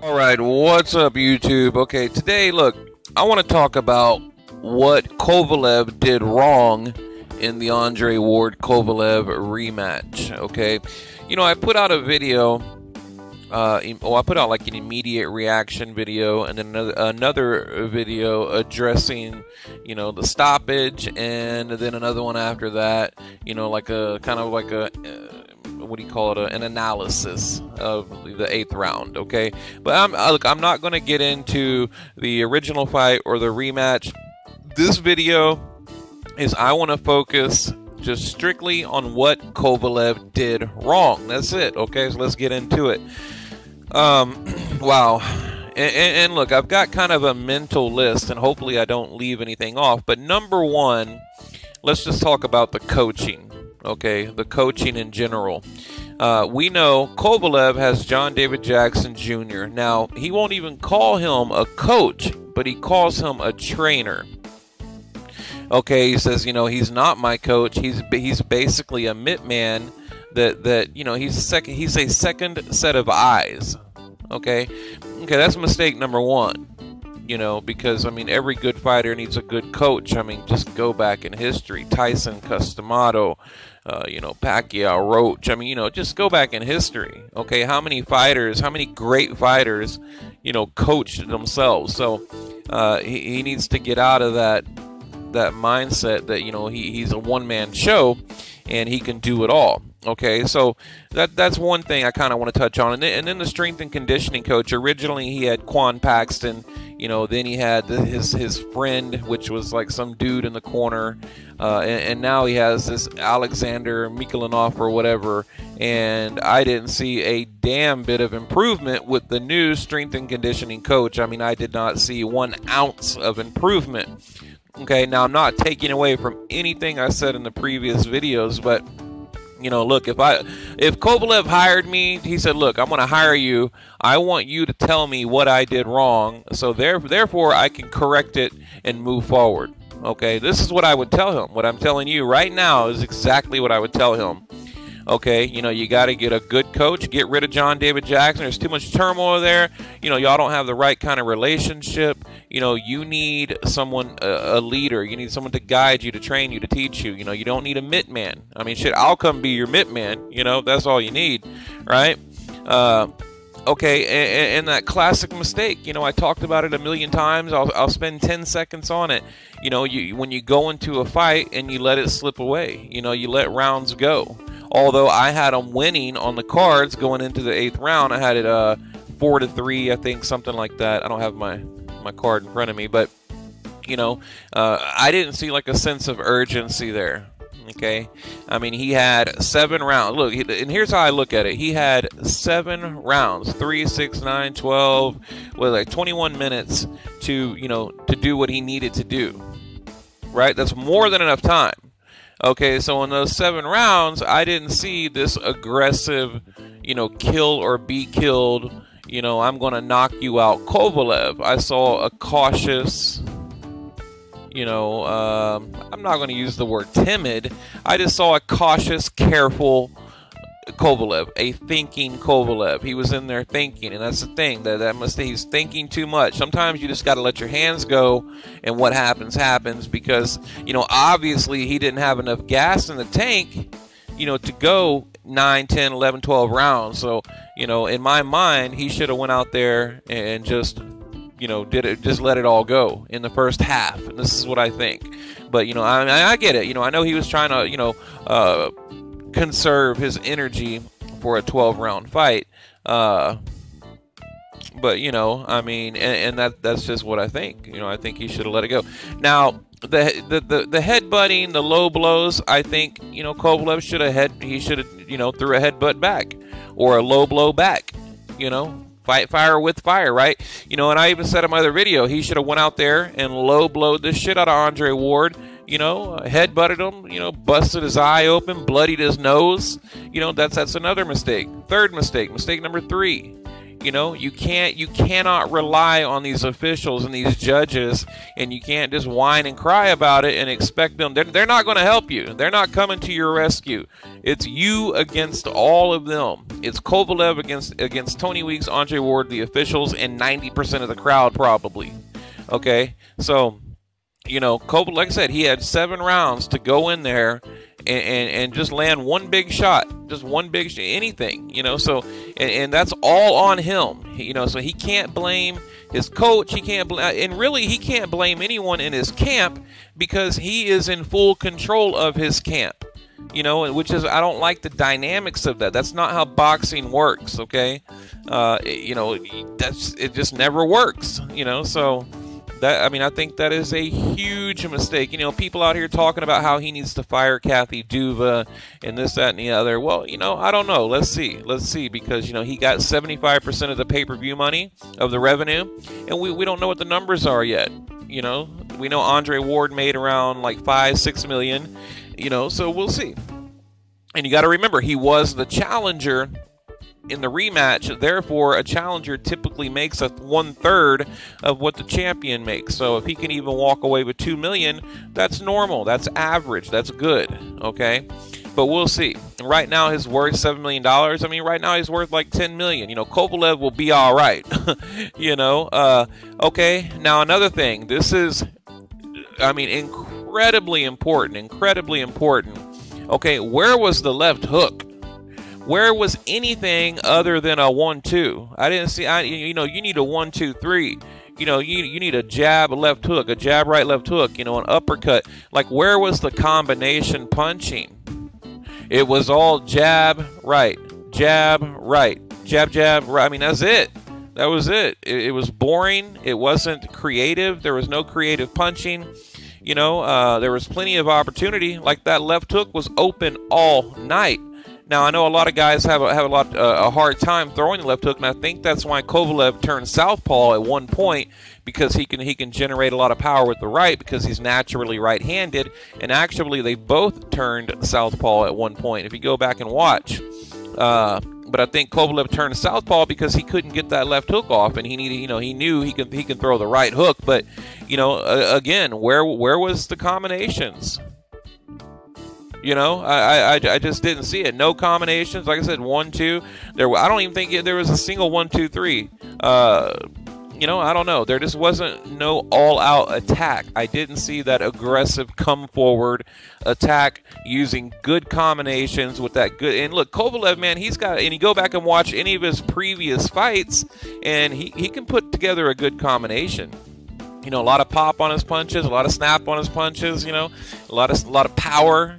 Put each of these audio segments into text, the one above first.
All right, what's up, YouTube? Okay, today, look, I want to talk about what Kovalev did wrong in the Andre Ward-Kovalev rematch, okay? You know, I put out a video, I put out like an immediate reaction video and then another video addressing, you know, the stoppage, and then another one after that, you know, like a kind of like a what do you call it, an analysis of the 8th round, okay? But look, I'm not going to get into the original fight or the rematch. This video is, I want to focus just strictly on what Kovalev did wrong. That's it, okay? So let's get into it. Wow. And look, I've got kind of a mental list, and hopefully I don't leave anything off. But number one, let's just talk about the coaching. Okay, the coaching in general. We know Kovalev has John David Jackson Jr. Now, he won't even call him a coach, but he calls him a trainer. Okay, he says, you know, he's not my coach. He's basically a mitt man that you know, he's a second set of eyes. Okay, that's mistake number one. You know, because, I mean, every good fighter needs a good coach. I mean, just go back in history. Tyson, Customato, you know, Pacquiao, Roach. I mean, you know, just go back in history. Okay, how many great fighters, you know, coached themselves? So he needs to get out of that mindset that, you know, he's a one-man show and he can do it all. Okay, so that's one thing I kind of want to touch on. And then the strength and conditioning coach, originally he had Quan Paxton, you know, then he had his friend, which was like some dude in the corner, and now he has this Alexander Mikolanov or whatever, and I didn't see a damn bit of improvement with the new strength and conditioning coach. I mean, I did not see 1 ounce of improvement. Okay, now I'm not taking away from anything I said in the previous videos, but you know, look, if Kovalev hired me, he said, look, I'm going to hire you. I want you to tell me what I did wrong, so therefore I can correct it and move forward. Okay, this is what I would tell him. What I'm telling you right now is exactly what I would tell him. Okay, you know, you got to get a good coach, get rid of John David Jackson. There's too much turmoil there. You know, y'all don't have the right kind of relationship. You know, you need someone, a leader. You need someone to guide you, to train you, to teach you. You know, you don't need a mitt man. I mean, shit, I'll come be your mitt man. You know, that's all you need, right? Okay, and that classic mistake, you know, I talked about it a million times. I'll spend 10 seconds on it. You know, when you go into a fight and you let it slip away, you know, you let rounds go. Although I had them winning on the cards going into the 8th round. I had it 4-3, I think, something like that. I don't have my card in front of me, but you know, I didn't see like a sense of urgency there. Okay, I mean, he had 7 rounds. Look, and here's how I look at it. He had 7 rounds, 3, 6, 9, 12, with like 21 minutes to, you know, to do what he needed to do. Right? That's more than enough time. Okay, so in those 7 rounds, I didn't see this aggressive, you know, kill or be killed, you know, I'm going to knock you out Kovalev. I saw a cautious, you know, I'm not going to use the word timid. I just saw a cautious, careful Kovalev, a thinking Kovalev. He was in there thinking, and that's the thing, he's thinking too much. Sometimes you just got to let your hands go, and what happens happens, because, you know, obviously he didn't have enough gas in the tank, you know, to go 9, 10, 11, 12 rounds. So, you know, in my mind, he should have went out there and just, you know, just let it all go in the first half. And this is what I think. But, you know, I get it. You know, I know he was trying to, you know, conserve his energy for a 12-round fight, but you know, I mean, and that's just what I think. You know, I think he should have let it go. Now, the headbutting, the low blows, I think, you know, Kovalev should have you know, threw a headbutt back or a low blow back. You know, fight fire with fire, right? You know, and I even said in my other video, he should have went out there and low blowed the shit out of Andre Ward. You know, headbutted him, you know, busted his eye open, bloodied his nose. You know, that's another mistake. Third mistake, mistake number 3. You cannot rely on these officials and these judges, and you can't just whine and cry about it and expect them. They're not going to help you. They're not coming to your rescue. It's you against all of them. It's Kovalev against Tony Weeks, Andre Ward, the officials, and 90% of the crowd probably. Okay, so Kovalev, like I said, he had 7 rounds to go in there and just land one big shot, just one big anything, so and that's all on him, so he can't blame his coach, he can't blame anyone in his camp, because he is in full control of his camp, which is, I don't like the dynamics of that. That's not how boxing works, okay? It just never works, so I think that is a huge mistake. People out here talking about how he needs to fire Kathy Duva and this, that, and the other. Well, I don't know. Let's see, because, he got 75% of the pay-per-view money of the revenue, and we don't know what the numbers are yet. We know Andre Ward made around like $5-6 million, so we'll see. And you got to remember, he was the challenger in the rematch. Therefore, a challenger typically makes 1/3 of what the champion makes. So if he can even walk away with $2 million, that's normal. That's average. That's good. Okay, but we'll see. Right now, his worth $7 million. Right now he's worth like $10 million. Kovalev will be all right. Okay. Now another thing. This is, incredibly important. Incredibly important. Okay, where was the left hook? Where was anything other than a 1-2? I didn't see. You need a 1-2-3. You need a jab, a left hook, a jab, right, left hook. An uppercut. Like, where was the combination punching? It was all jab, right, jab, right, jab, right. That's it. That was it. It was boring. It wasn't creative. There was no creative punching. There was plenty of opportunity. Like, that left hook was open all night. Now, I know a lot of guys have a hard time throwing the left hook, and I think that's why Kovalev turned southpaw at one point, because he can generate a lot of power with the right, because he's naturally right-handed, and actually they both turned southpaw at one point, if you go back and watch. But I think Kovalev turned southpaw because he couldn't get that left hook off, and he knew he can throw the right hook, but again, where was the combinations? I just didn't see it. No combinations. Like I said, 1-2. I don't even think there was a single 1-2-3. I don't know. There just wasn't no all-out attack. I didn't see that aggressive come-forward attack using good combinations with that good. And look, Kovalev, man, and you go back and watch any of his previous fights, and he can put together a good combination. A lot of pop on his punches, a lot of snap on his punches, a lot of power,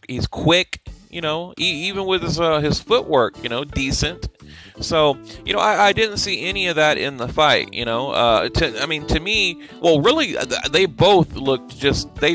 he's quick, even with his footwork, decent. So, I didn't see any of that in the fight, to me, well, really, they both looked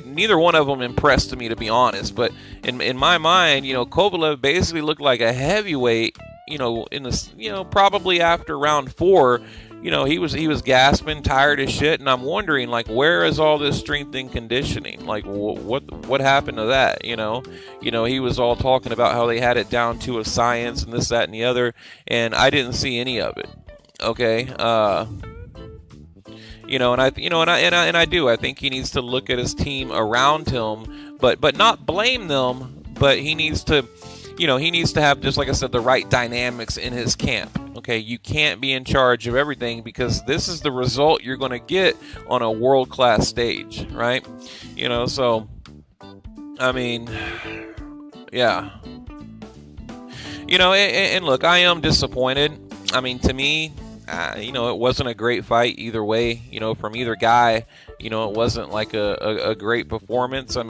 neither one of them impressed me, to be honest. But in my mind, Kovalev basically looked like a heavyweight, in this, probably after round 4. He was gasping, tired as shit, and I'm wondering, like, where is all this strength and conditioning? Like, what happened to that? He was all talking about how they had it down to a science and this, that, and the other, and I didn't see any of it. Okay, and I do. I think he needs to look at his team around him, but not blame them. But he needs to. He needs to have, just like I said, the right dynamics in his camp. Okay, you can't be in charge of everything, because this is the result you're going to get on a world-class stage, right? So, yeah. And look, I am disappointed. To me, it wasn't a great fight either way, from either guy. It wasn't like a great performance. I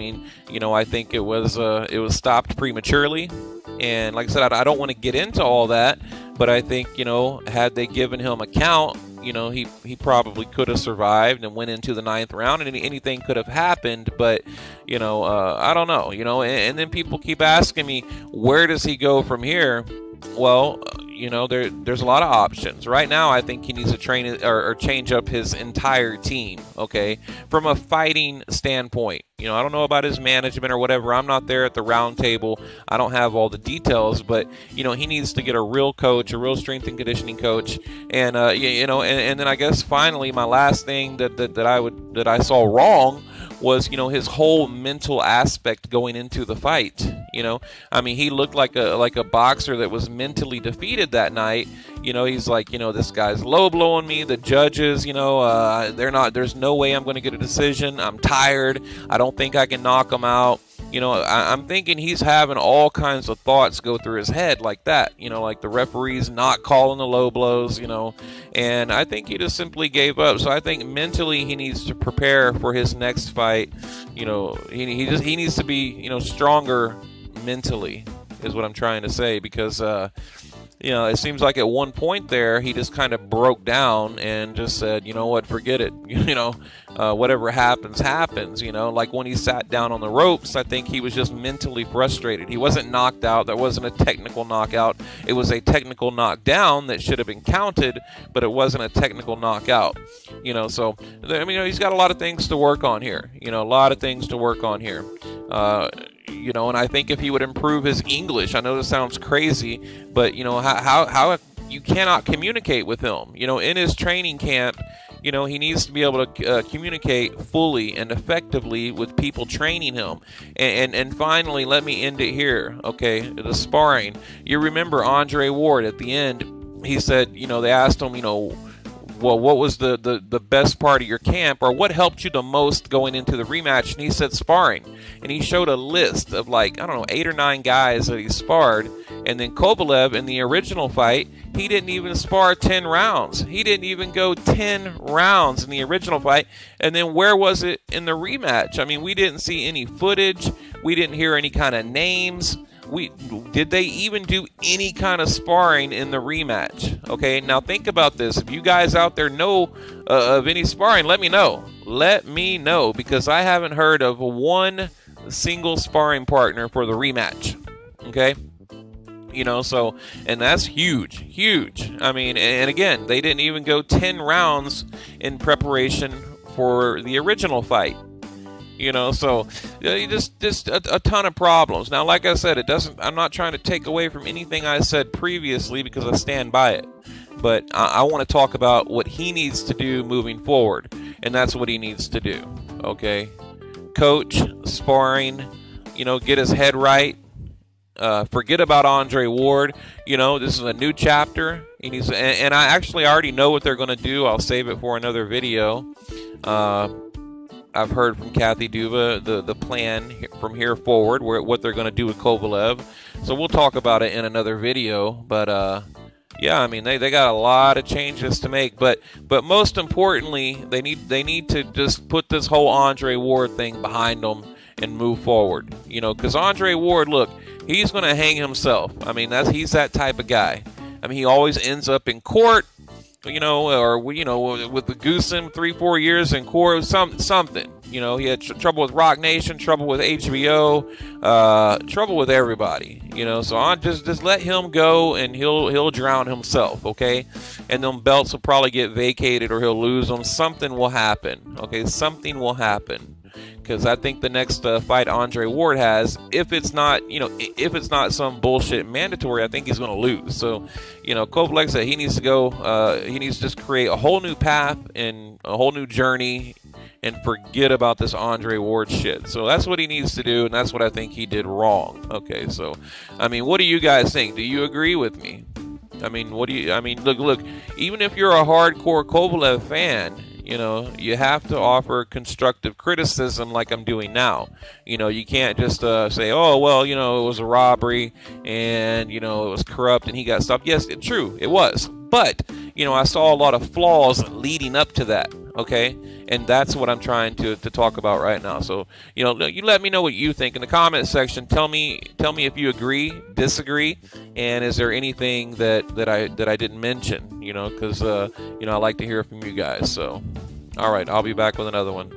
think it was stopped prematurely. And like I said, I don't want to get into all that, but I think, had they given him a count, he probably could have survived and went into the 9th round, and anything could have happened. But, I don't know, and then people keep asking me, where does he go from here? Well, there's a lot of options. Right now, I think he needs to train or change up his entire team, okay, from a fighting standpoint. I don't know about his management or whatever. I'm not there at the round table. I don't have all the details, but, he needs to get a real coach, a real strength and conditioning coach. And, and then I guess finally my last thing that I saw wrong was, his whole mental aspect going into the fight. He looked like a boxer that was mentally defeated that night. He's like, this guy's low blowing me. The judges, there's no way I'm going to get a decision. I'm tired. I don't think I can knock him out. I'm thinking he's having all kinds of thoughts go through his head like that, like the referee's not calling the low blows, and I think he just simply gave up. So I think mentally he needs to prepare for his next fight. He needs to be, stronger mentally is what I'm trying to say, because, it seems like at one point there, he just kind of broke down and just said, you know what, forget it. Whatever happens, happens. Like when he sat down on the ropes, I think he was just mentally frustrated. He wasn't knocked out. That wasn't a technical knockout. It was a technical knockdown that should have been counted, but it wasn't a technical knockout. So, he's got a lot of things to work on here. And I think if he would improve his English, I know this sounds crazy, but, how you cannot communicate with him. In his training camp, he needs to be able to communicate fully and effectively with people training him. And finally, let me end it here, okay, the sparring. You remember Andre Ward at the end, he said, they asked him, well, what was the best part of your camp, or what helped you the most going into the rematch? And he said sparring. And he showed a list of 8 or 9 guys that he sparred. And then Kovalev, in the original fight, he didn't even spar 10 rounds. He didn't even go 10 rounds in the original fight. And then where was it in the rematch? We didn't see any footage. We didn't hear any kind of names. Did they even do any kind of sparring in the rematch? Okay, now think about this. If you guys out there know of any sparring, let me know. Let me know, because I haven't heard of one single sparring partner for the rematch. Okay? So, and that's huge. And again, they didn't even go 10 rounds in preparation for the original fight. So just a ton of problems. Now, like I said, I'm not trying to take away from anything I said previously, because I stand by it. But I want to talk about what he needs to do moving forward, and that's what he needs to do. Okay, coach, sparring, get his head right. Forget about Andre Ward. This is a new chapter. He needs, and I actually already know what they're going to do. I'll save it for another video. I've heard from Kathy Duva the plan from here forward, what they're going to do with Kovalev. So we'll talk about it in another video. But yeah, they got a lot of changes to make. But most importantly, they need to just put this whole Andre Ward thing behind them and move forward. Because Andre Ward, look, he's going to hang himself. He's that type of guy. He always ends up in court. Or with the Goosen 3-4 years in court, something. He had trouble with Rock Nation, trouble with HBO, trouble with everybody. So I just let him go, and he'll drown himself, okay? And them belts will probably get vacated, or he'll lose them. Something will happen, okay? Something will happen. Because I think the next fight Andre Ward has, if it's not some bullshit mandatory, I think he's going to lose. So, Kovalev said he needs to go. He needs to just create a whole new path and a whole new journey, and forget about this Andre Ward shit. So that's what he needs to do, and that's what I think he did wrong. Okay, so what do you guys think? Do you agree with me? Look. Even if you're a hardcore Kovalev fan, you have to offer constructive criticism like I'm doing now. You can't just say, oh, well, it was a robbery, and, it was corrupt and he got stopped. Yes, true, it was. But, I saw a lot of flaws leading up to that, okay? And that's what I'm trying to talk about right now. So, you let me know what you think in the comment section. Tell me if you agree, disagree, and is there anything that I didn't mention, because, I like to hear from you guys. So, all right, I'll be back with another one.